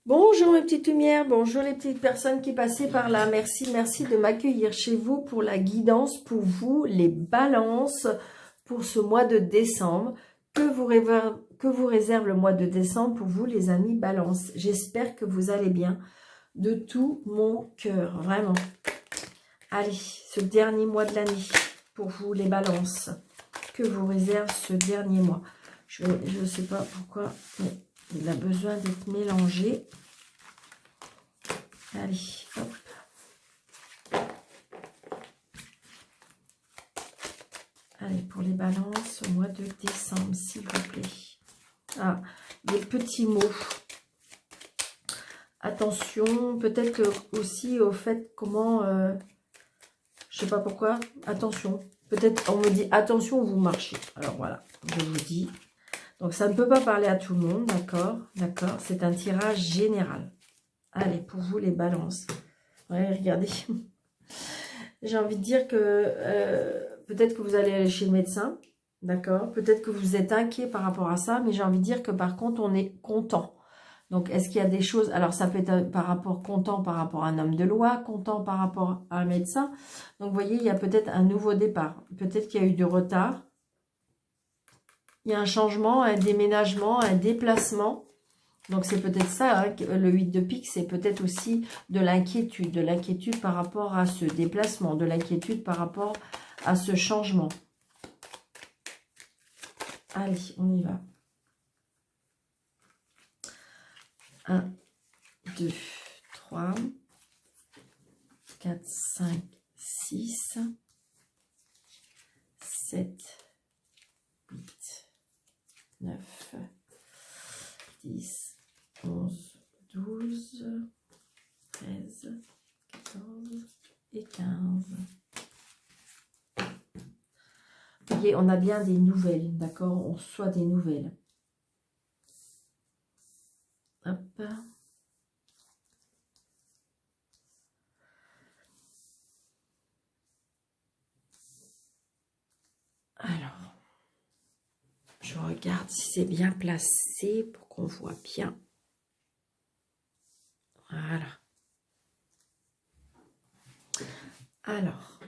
Bonjour mes petites lumières, bonjour les petites personnes qui passaient par là. Merci de m'accueillir chez vous pour la guidance, pour vous, les balances pour ce mois de décembre. Que vous réserve le mois de décembre pour vous les amis balance. J'espère que vous allez bien de tout mon cœur, vraiment. Allez, ce dernier mois de l'année pour vous les balances. Que vous réserve ce dernier mois. Je ne sais pas pourquoi, mais il a besoin d'être mélangé. Allez, hop. Allez, pour les balances, au mois de décembre, s'il vous plaît. Ah, des petits mots. Attention, peut-être aussi au fait comment... je sais pas pourquoi. Attention. Peut-être on me dit, attention, vous marchez. Alors voilà, je vous dis... Donc, ça ne peut pas parler à tout le monde, d'accord? D'accord, c'est un tirage général. Allez, pour vous, les balances. Ouais, regardez. J'ai envie de dire que peut-être que vous allez aller chez le médecin, d'accord? Peut-être que vous êtes inquiet par rapport à ça, mais j'ai envie de dire que par contre, on est content. Donc, est-ce qu'il y a des choses... Alors, ça peut être par rapport content par rapport à un homme de loi, content par rapport à un médecin. Donc, vous voyez, il y a peut-être un nouveau départ. Peut-être qu'il y a eu du retard. Il y a un changement, un déménagement, un déplacement. Donc, c'est peut-être ça, hein, le 8 de pique, c'est peut-être aussi de l'inquiétude par rapport à ce déplacement, de l'inquiétude par rapport à ce changement. Allez, on y va. 1, 2, 3, 4, 5, 6, 7, 8, 9, 10, 11, 12, 13, 14 et 15. Vous voyez, on a bien des nouvelles, d'accord? On reçoit des nouvelles. Hop. Alors, je regarde si c'est bien placé pour qu'on voit bien. Voilà. Alors,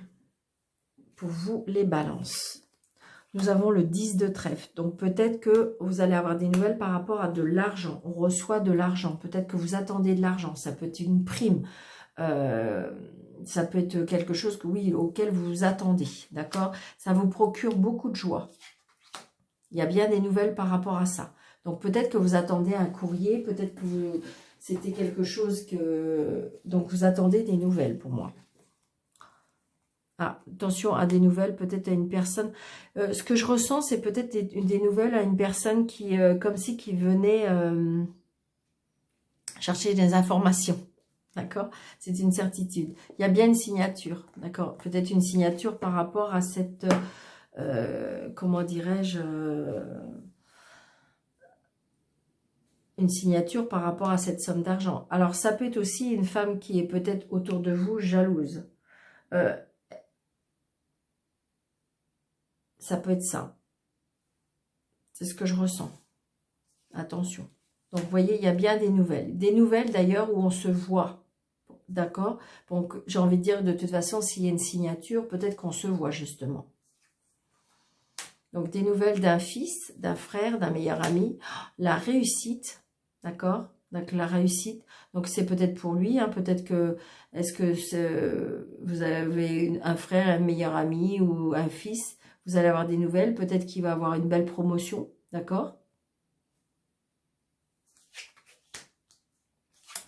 pour vous, les balances. Nous avons le 10 de trèfle. Donc, peut-être que vous allez avoir des nouvelles par rapport à de l'argent. On reçoit de l'argent. Peut-être que vous attendez de l'argent. Ça peut être une prime. Ça peut être quelque chose que, oui, auquel vous vous attendez. D'accord? Ça vous procure beaucoup de joie. Il y a bien des nouvelles par rapport à ça. Donc, peut-être que vous attendez un courrier. Peut-être que c'était quelque chose que... Donc, vous attendez des nouvelles pour moi. Ah, attention à des nouvelles, peut-être à une personne. Ce que je ressens, c'est peut-être des nouvelles à une personne qui, comme si qui venait chercher des informations. D'accord? C'est une certitude. Il y a bien une signature. D'accord? Peut-être une signature par rapport à cette, comment dirais-je, une signature par rapport à cette somme d'argent. Alors, ça peut être aussi une femme qui est peut-être autour de vous jalouse. Ça peut être ça. C'est ce que je ressens. Attention. Donc, vous voyez, il y a bien des nouvelles. Des nouvelles, d'ailleurs, où on se voit. D'accord? Donc, j'ai envie de dire, de toute façon, s'il y a une signature, peut-être qu'on se voit, justement. Donc, des nouvelles d'un fils, d'un frère, d'un meilleur ami. La réussite. D'accord? Donc, la réussite. Donc, c'est peut-être pour lui. Hein, peut-être que... Est-ce que vous avez un frère, un meilleur ami ou un fils? Vous allez avoir des nouvelles. Peut-être qu'il va avoir une belle promotion. D'accord?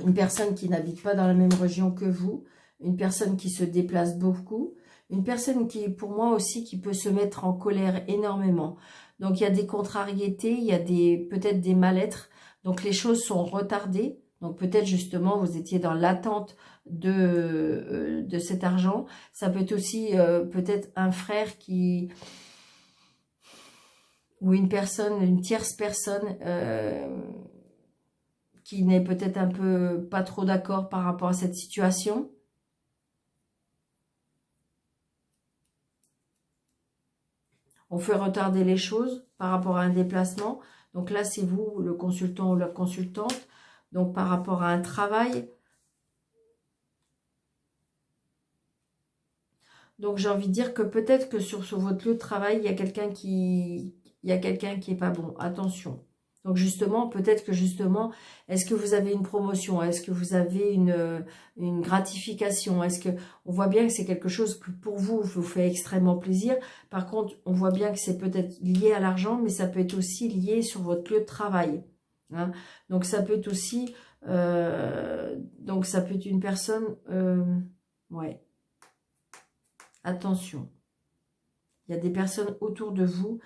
Une personne qui n'habite pas dans la même région que vous, une personne qui se déplace beaucoup, une personne qui, pour moi aussi, qui peut se mettre en colère énormément. Donc, il y a des contrariétés, il y a peut-être des mal-être. Donc, les choses sont retardées. Donc, peut-être justement, vous étiez dans l'attente de cet argent. Ça peut être aussi peut-être un frère qui... ou une personne, une tierce personne... qui n'est peut-être un peu pas trop d'accord par rapport à cette situation. On fait retarder les choses par rapport à un déplacement. Donc là, c'est vous, le consultant ou la consultante. Donc, par rapport à un travail. Donc, j'ai envie de dire que peut-être que sur votre lieu de travail, il y a quelqu'un qui est pas bon. Attention. Donc, justement, peut-être que justement, est-ce que vous avez une promotion? Est-ce que vous avez une gratification? Est-ce que on voit bien que c'est quelque chose que pour vous, vous fait extrêmement plaisir. Par contre, on voit bien que c'est peut-être lié à l'argent, mais ça peut être aussi lié sur votre lieu de travail. Hein. Donc, ça peut être aussi... donc, ça peut être une personne... ouais. Attention, il y a des personnes autour de vous.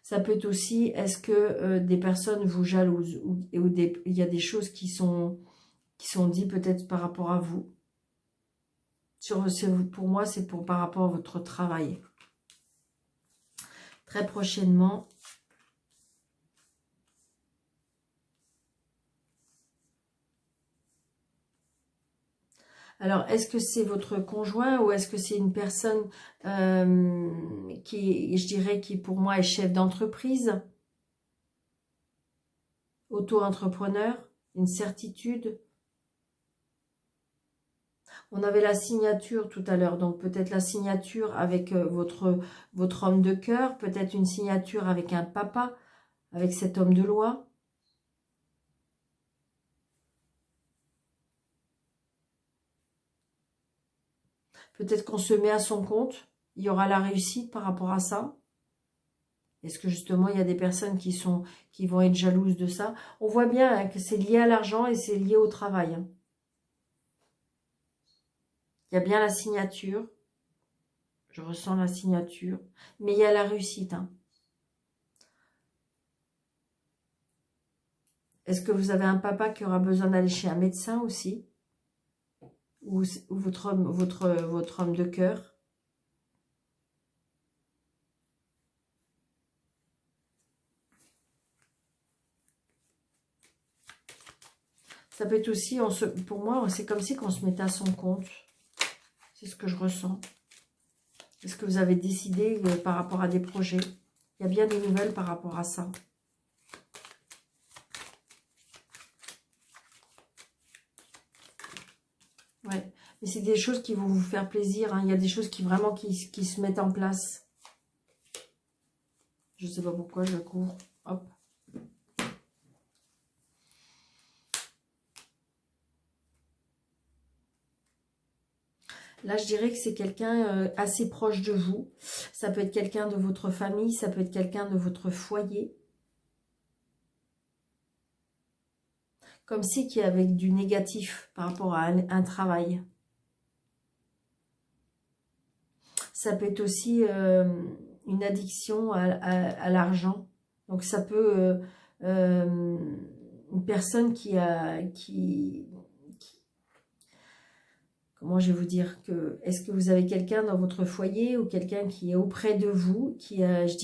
Ça peut être aussi, est-ce que des personnes vous jalousent ou il y a des choses qui sont dites peut-être par rapport à vous. Pour moi, c'est par rapport à votre travail. Très prochainement. Alors, est-ce que c'est votre conjoint ou est-ce que c'est une personne qui, je dirais, qui pour moi est chef d'entreprise, auto-entrepreneur, une certitude? On avait la signature tout à l'heure, donc peut-être la signature avec votre homme de cœur, peut-être une signature avec un papa, avec cet homme de loi. Peut-être qu'on se met à son compte, il y aura la réussite par rapport à ça. Est-ce que justement il y a des personnes qui vont être jalouses de ça? On voit bien hein, que c'est lié à l'argent et c'est lié au travail. Hein. Il y a bien la signature. Je ressens la signature. Mais il y a la réussite. Hein. Est-ce que vous avez un papa qui aura besoin d'aller chez un médecin aussi? Ou votre homme de cœur? Ça peut être aussi, pour moi, c'est comme si on se mettait à son compte. C'est ce que je ressens. Est-ce que vous avez décidé par rapport à des projets? Il y a bien des nouvelles par rapport à ça. Ouais, mais c'est des choses qui vont vous faire plaisir. Hein. Il y a des choses qui vraiment qui se mettent en place. Je ne sais pas pourquoi je cours. Hop. Là, je dirais que c'est quelqu'un assez proche de vous. Ça peut être quelqu'un de votre famille, ça peut être quelqu'un de votre foyer. Comme si qu'il y avait du négatif par rapport à un travail. Ça peut être aussi une addiction à l'argent. Donc ça peut... une personne comment je vais vous dire que... Est-ce que vous avez quelqu'un dans votre foyer ou quelqu'un qui est auprès de vous, je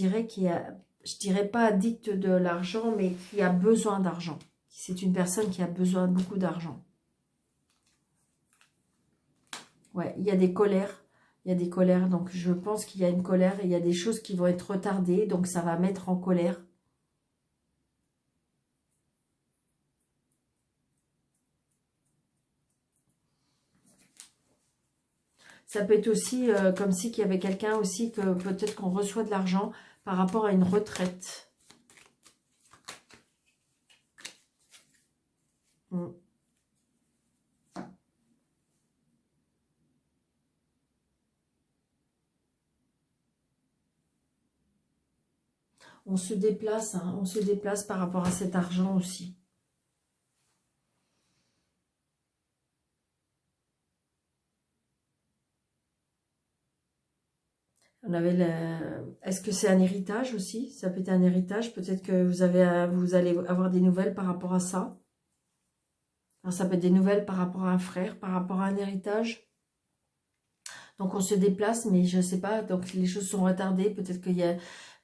dirais pas addict de l'argent, mais qui a besoin d'argent. C'est une personne qui a besoin de beaucoup d'argent. Ouais, il y a des colères. Il y a des colères, donc je pense qu'il y a une colère et il y a des choses qui vont être retardées, donc ça va mettre en colère. Ça peut être aussi comme si qu'il y avait quelqu'un aussi que peut-être qu'on reçoit de l'argent par rapport à une retraite. On se déplace, hein, on se déplace par rapport à cet argent aussi. On avait Est-ce que c'est un héritage aussi? Ça peut être un héritage. Peut-être que vous allez avoir des nouvelles par rapport à ça. Alors, ça peut être des nouvelles par rapport à un frère, par rapport à un héritage. Donc, on se déplace, mais je ne sais pas. Donc, les choses sont retardées. Peut-être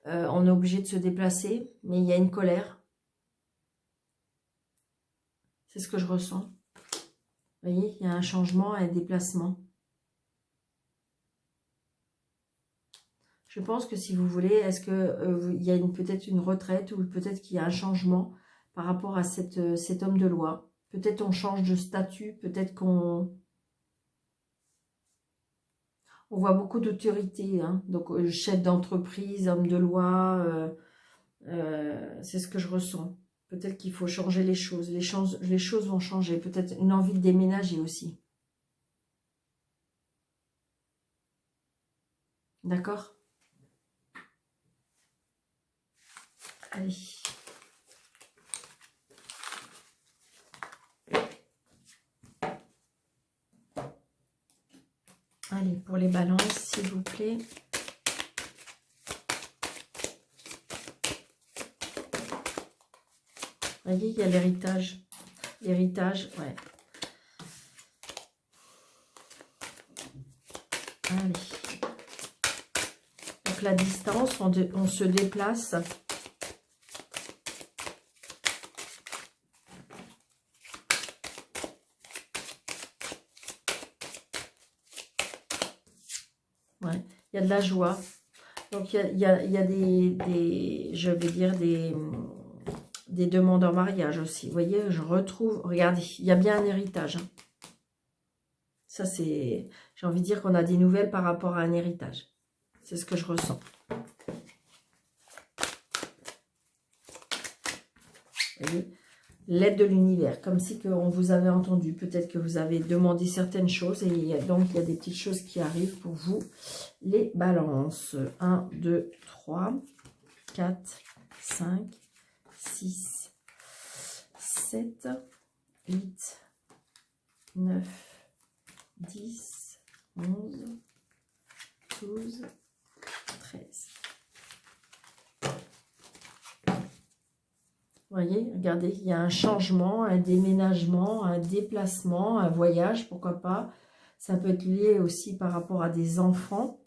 on est obligé de se déplacer, mais il y a une colère. C'est ce que je ressens. Vous voyez, il y a un changement, un déplacement. Je pense que si vous voulez, est-ce qu'il y a peut-être une retraite ou peut-être qu'il y a un changement par rapport à cet homme de loi. Peut-être on change de statut, peut-être qu'on... On voit beaucoup d'autorité, hein. Donc chef d'entreprise, homme de loi, c'est ce que je ressens. Peut-être qu'il faut changer les choses. Les choses vont changer. Peut-être une envie de déménager aussi. D'accord? Allez. Allez, pour les balances, s'il vous plaît. Vous voyez, il y a l'héritage. L'héritage, ouais. Allez. Donc la distance, on se déplace. Ouais, il y a de la joie. Donc il y a des, je vais dire, des demandes en mariage aussi. Vous voyez, je retrouve, regardez, il y a bien un héritage. Hein. Ça c'est, j'ai envie de dire qu'on a des nouvelles par rapport à un héritage. C'est ce que je ressens. Vous voyez, l'aide de l'univers, comme si on vous avait entendu. Peut-être que vous avez demandé certaines choses et donc il y a des petites choses qui arrivent pour vous. Les balances. 1, 2, 3, 4, 5, 6, 7, 8, 9, 10, 11, 12, 13. Vous voyez, regardez, il y a un changement, un déménagement, un déplacement, un voyage, pourquoi pas. Ça peut être lié aussi par rapport à des enfants.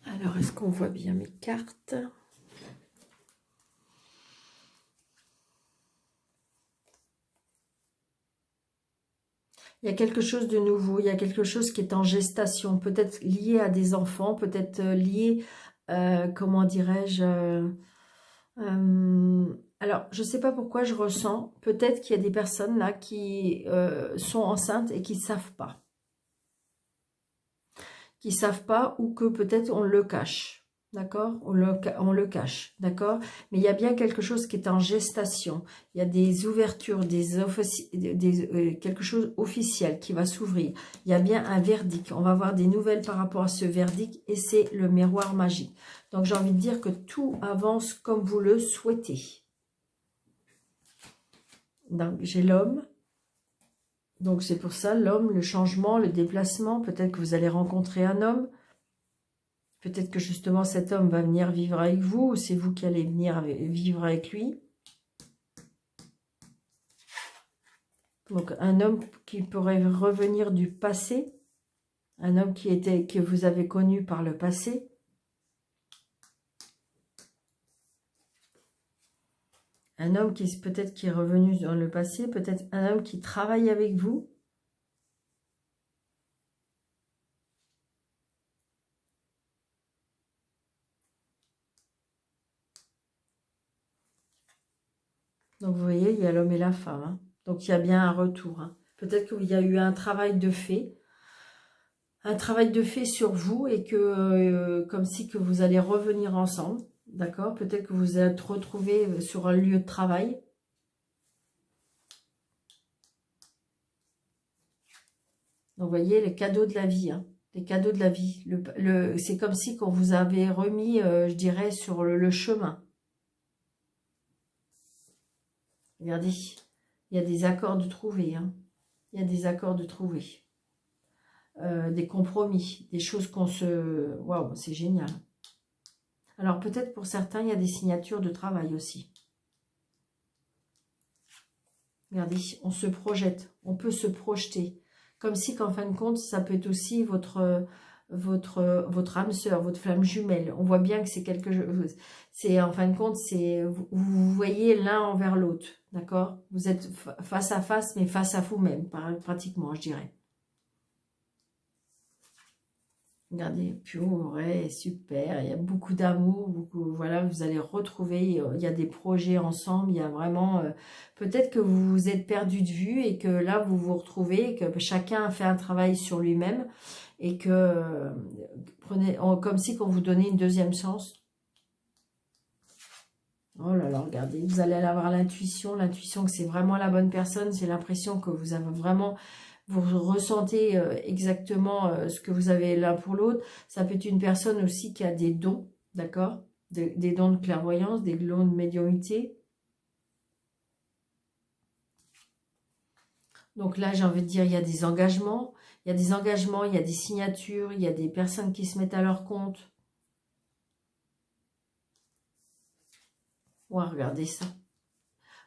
Alors, est-ce qu'on voit bien mes cartes ? Il y a quelque chose de nouveau, il y a quelque chose qui est en gestation, peut-être lié à des enfants, peut-être lié, comment dirais-je, alors, je ne sais pas pourquoi je ressens, peut-être qu'il y a des personnes là qui sont enceintes et qui ne savent pas. Qui ne savent pas ou que peut-être on le cache, d'accord, on le cache, d'accord, mais il y a bien quelque chose qui est en gestation, il y a des ouvertures, quelque chose officiel qui va s'ouvrir, il y a bien un verdict, on va avoir des nouvelles par rapport à ce verdict et c'est le miroir magique. Donc j'ai envie de dire que tout avance comme vous le souhaitez. Donc j'ai l'homme. Donc c'est pour ça, l'homme, le changement, le déplacement, peut-être que vous allez rencontrer un homme, peut-être que justement cet homme va venir vivre avec vous, ou c'est vous qui allez venir vivre avec lui. Donc un homme qui pourrait revenir du passé, un homme que vous avez connu par le passé. Un homme qui peut-être qui est revenu dans le passé, peut-être un homme qui travaille avec vous. Donc, vous voyez, il y a l'homme et la femme. Hein. Donc, il y a bien un retour. Hein. Peut-être qu'il y a eu un travail de fait. Un travail de fait sur vous et que, comme si que vous allez revenir ensemble. D'accord? Peut-être que vous êtes retrouvés sur un lieu de travail. Donc, vous voyez, les cadeaux de la vie. Hein. Les cadeaux de la vie. C'est comme si qu'on vous avait remis, je dirais, sur le chemin. Regardez, il y a des accords de trouver. Hein. Il y a des accords de trouver. Des compromis, des choses qu'on se... Waouh, c'est génial. Alors peut-être pour certains, il y a des signatures de travail aussi. Regardez, on se projette, on peut se projeter. Comme si qu'en fin de compte, ça peut être aussi votre votre âme sœur, votre flamme jumelle. On voit bien que c'est quelque chose, c'est en fin de compte, c'est vous voyez l'un envers l'autre, d'accord? Vous êtes face à face, mais face à vous-même, pratiquement, je dirais. Regardez, purée, super, il y a beaucoup d'amour, beaucoup, voilà, vous allez retrouver, il y a des projets ensemble, il y a vraiment, peut-être que vous vous êtes perdu de vue et que là, vous vous retrouvez, et que chacun a fait un travail sur lui-même et que, prenez, comme si qu'on vous donnait une deuxième chance. Oh là là, regardez, vous allez avoir l'intuition que c'est vraiment la bonne personne, c'est l'impression que vous avez vraiment... Vous ressentez exactement ce que vous avez l'un pour l'autre. Ça peut être une personne aussi qui a des dons, d'accord? Des dons de clairvoyance, des dons de médiumnité. Donc là, j'ai envie de dire, il y a des engagements. Il y a des engagements, il y a des signatures, il y a des personnes qui se mettent à leur compte. Ouais, regardez ça.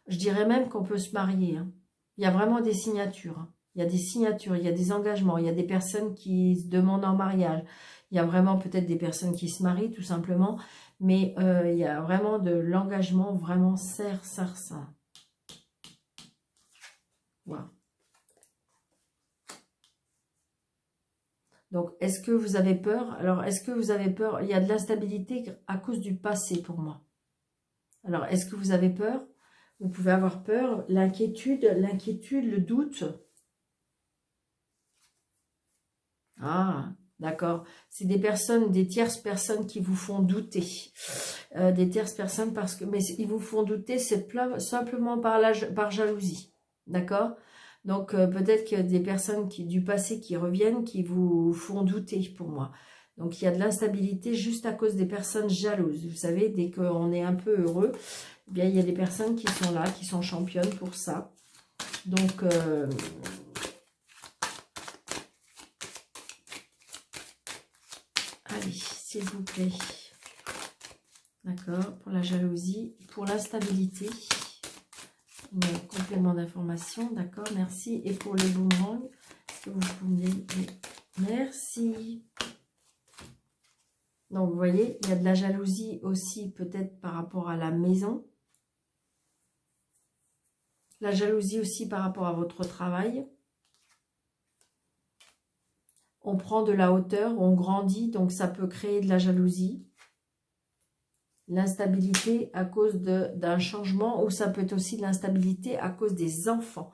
Je dirais même qu'on peut se marier. Hein. Il y a vraiment des signatures. Hein. Il y a des signatures, il y a des engagements, il y a des personnes qui se demandent en mariage. Il y a vraiment peut-être des personnes qui se marient tout simplement. Mais il y a vraiment de l'engagement vraiment certain. Voilà. Donc, est-ce que vous avez peur? Alors, est-ce que vous avez peur? Il y a de l'instabilité à cause du passé pour moi. Alors, est-ce que vous avez peur? Vous pouvez avoir peur, l'inquiétude, le doute. Ah, d'accord. C'est des personnes, des tierces personnes qui vous font douter. Des tierces personnes parce que... Mais ils vous font douter, c'est simplement par jalousie. D'accord? Donc, peut-être qu'il y a des personnes du passé qui reviennent, qui vous font douter pour moi. Donc, il y a de l'instabilité juste à cause des personnes jalouses. Vous savez, dès qu'on est un peu heureux, eh bien, il y a des personnes qui sont là, qui sont championnes pour ça. Donc... allez, s'il vous plaît. D'accord, pour la jalousie, pour l'instabilité. Un complément d'information, d'accord, merci. Et pour le boomerang, est-ce que vous pouvez... Merci. Donc, vous voyez, il y a de la jalousie aussi, peut-être par rapport à la maison. La jalousie aussi par rapport à votre travail. On prend de la hauteur, on grandit, donc ça peut créer de la jalousie. L'instabilité à cause d'un changement, ou ça peut être aussi de l'instabilité à cause des enfants.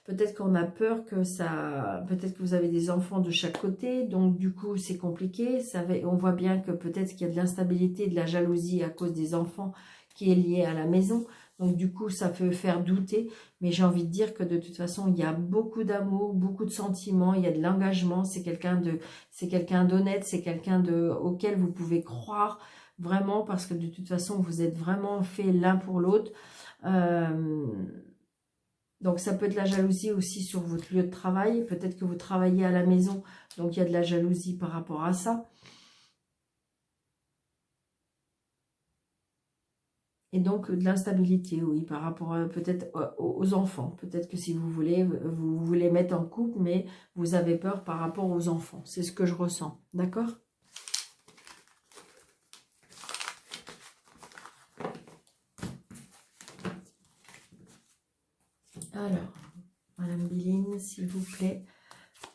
Peut-être qu'on a peur que ça... Peut-être que vous avez des enfants de chaque côté, donc du coup c'est compliqué. On voit bien que peut-être qu'il y a de l'instabilité, de la jalousie à cause des enfants qui est liée à la maison. Donc du coup ça peut faire douter, mais j'ai envie de dire que de toute façon il y a beaucoup d'amour, beaucoup de sentiments, il y a de l'engagement, c'est quelqu'un d'honnête, c'est quelqu'un auquel vous pouvez croire vraiment parce que de toute façon vous êtes vraiment fait l'un pour l'autre. Donc ça peut être la jalousie aussi sur votre lieu de travail, peut-être que vous travaillez à la maison, donc il y a de la jalousie par rapport à ça. Et donc de l'instabilité, oui, par rapport peut-être aux enfants. Peut-être que si vous voulez mettre en couple, mais vous avez peur par rapport aux enfants. C'est ce que je ressens, d'accord? Alors, Madame Biline, s'il vous plaît,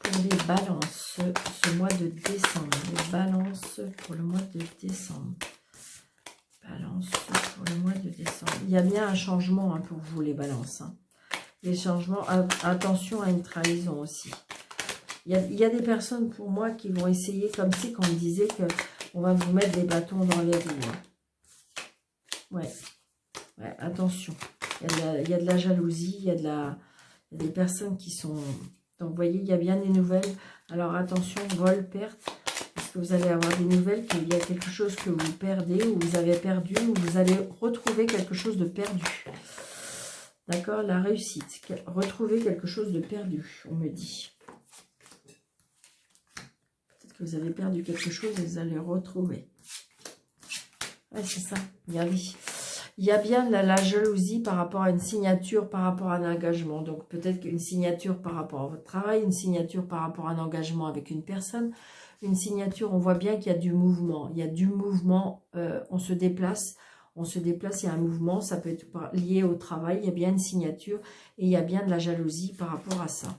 pour les balances, ce mois de décembre. Les balances pour le mois de décembre. Balance pour le mois de décembre. Il y a bien un changement hein, pour vous, les balances. Hein. Les changements, attention à une trahison aussi. Il y a des personnes pour moi qui vont essayer, comme si qu'on me disait qu'on va vous mettre des bâtons dans les roues. Hein. Ouais, attention. Il y a de la jalousie, il y a des personnes qui sont... Donc, vous voyez, il y a bien des nouvelles. Alors, attention, vol, perte. Est-ce que vous allez avoir des nouvelles qu'il y a quelque chose que vous perdez ou vous avez perdu ou vous allez retrouver quelque chose de perdu. D'accord, la réussite. Retrouver quelque chose de perdu, on me dit. Peut-être que vous avez perdu quelque chose et vous allez retrouver. Ouais, c'est ça. Regardez. Il y a bien la jalousie par rapport à une signature, par rapport à un engagement. Donc, peut-être qu'une signature par rapport à votre travail, une signature par rapport à un engagement avec une personne, une signature, on voit bien qu'il y a du mouvement. Il y a du mouvement, on se déplace, il y a un mouvement, ça peut être lié au travail, il y a bien une signature et il y a bien de la jalousie par rapport à ça.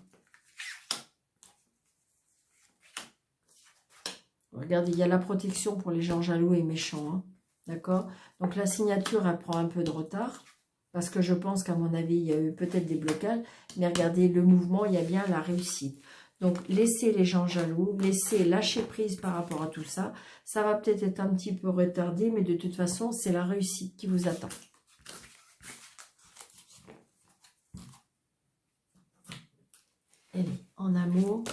Regardez, il y a la protection pour les gens jaloux et méchants, hein, d'accord? Donc la signature, elle prend un peu de retard, parce que je pense qu'à mon avis, il y a eu peut-être des blocages, mais regardez, le mouvement, il y a bien la réussite. Donc, laissez les gens jaloux, laissez lâcher prise par rapport à tout ça. Ça va peut-être être un petit peu retardé, mais de toute façon, c'est la réussite qui vous attend. Allez, en amour,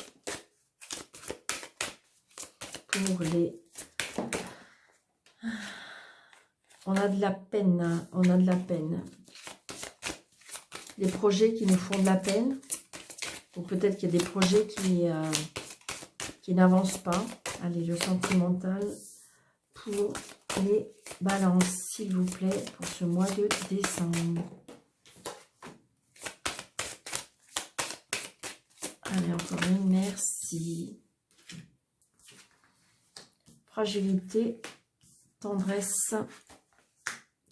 pour les... On a de la peine, hein, on a de la peine. Les projets qui nous font de la peine, ou peut-être qu'il y a des projets qui n'avancent pas. Allez, le sentimental pour les balances, s'il vous plaît, pour ce mois de décembre. Allez, encore une, merci. Fragilité, tendresse,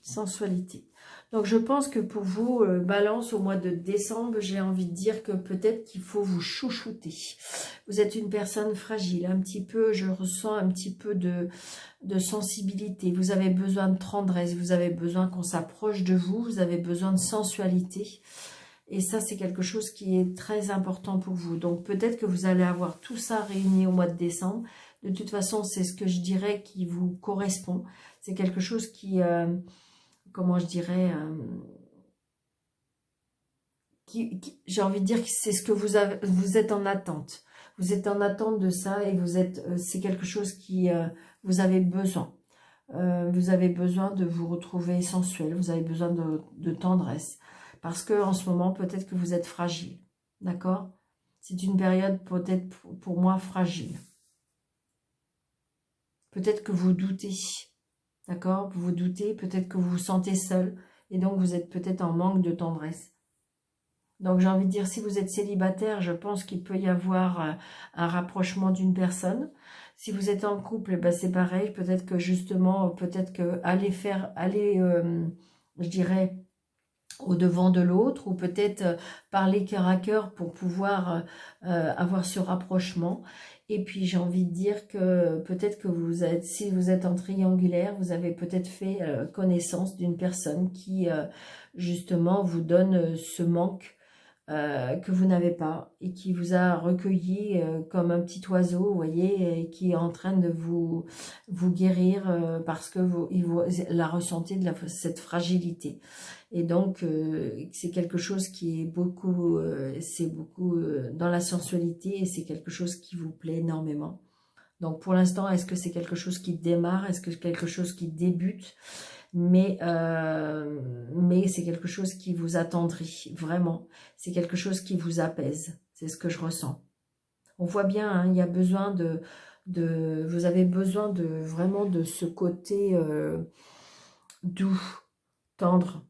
sensualité. Donc, je pense que pour vous, balance, au mois de décembre, j'ai envie de dire que peut-être qu'il faut vous chouchouter. Vous êtes une personne fragile, un petit peu, je ressens un petit peu de sensibilité. Vous avez besoin de tendresse, vous avez besoin qu'on s'approche de vous, vous avez besoin de sensualité. Et ça, c'est quelque chose qui est très important pour vous. Donc, peut-être que vous allez avoir tout ça réuni au mois de décembre. De toute façon, c'est ce que je dirais qui vous correspond. C'est quelque chose qui... comment je dirais, j'ai envie de dire que c'est ce que vous êtes en attente. Vous êtes en attente de ça et c'est quelque chose qui vous avez besoin. Vous avez besoin de vous retrouver sensuel, vous avez besoin de tendresse. Parce que en ce moment, peut-être que vous êtes fragile. D'accord? C'est une période peut-être pour moi fragile. Peut-être que vous doutez. D'accord? Vous vous doutez, peut-être que vous vous sentez seul et donc vous êtes peut-être en manque de tendresse. Donc j'ai envie de dire, si vous êtes célibataire, je pense qu'il peut y avoir un rapprochement d'une personne. Si vous êtes en couple, ben c'est pareil, peut-être que justement, peut-être que je dirais, au-devant de l'autre, ou peut-être parler cœur à cœur pour pouvoir avoir ce rapprochement. Et puis j'ai envie de dire que peut-être que si vous êtes en triangulaire, vous avez peut-être fait connaissance d'une personne qui justement vous donne ce manque que vous n'avez pas et qui vous a recueilli comme un petit oiseau, vous voyez, et qui est en train de vous guérir parce que vous la ressentez cette fragilité. Et donc, c'est quelque chose qui est beaucoup, dans la sensualité et c'est quelque chose qui vous plaît énormément. Donc, pour l'instant, est-ce que c'est quelque chose qui démarre? Est-ce que c'est quelque chose qui débute? Mais c'est quelque chose qui vous attendrit, vraiment. C'est quelque chose qui vous apaise. C'est ce que je ressens. On voit bien, hein, il y a besoin vous avez besoin vraiment de ce côté doux, tendre.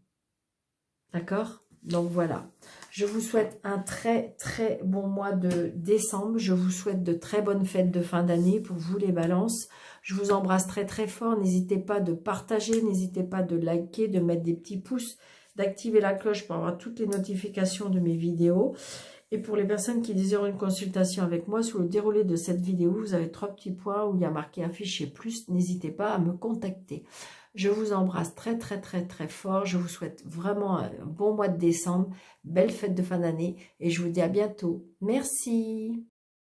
D'accord? Donc voilà. Je vous souhaite un très très bon mois de décembre. Je vous souhaite de très bonnes fêtes de fin d'année pour vous les balances. Je vous embrasse très très fort. N'hésitez pas de partager, n'hésitez pas de liker, de mettre des petits pouces, d'activer la cloche pour avoir toutes les notifications de mes vidéos. Et pour les personnes qui désirent une consultation avec moi, sous le déroulé de cette vidéo, vous avez 3 petits points où il y a marqué afficher plus. N'hésitez pas à me contacter. Je vous embrasse très très très très fort. Je vous souhaite vraiment un bon mois de décembre, belle fête de fin d'année et je vous dis à bientôt. Merci.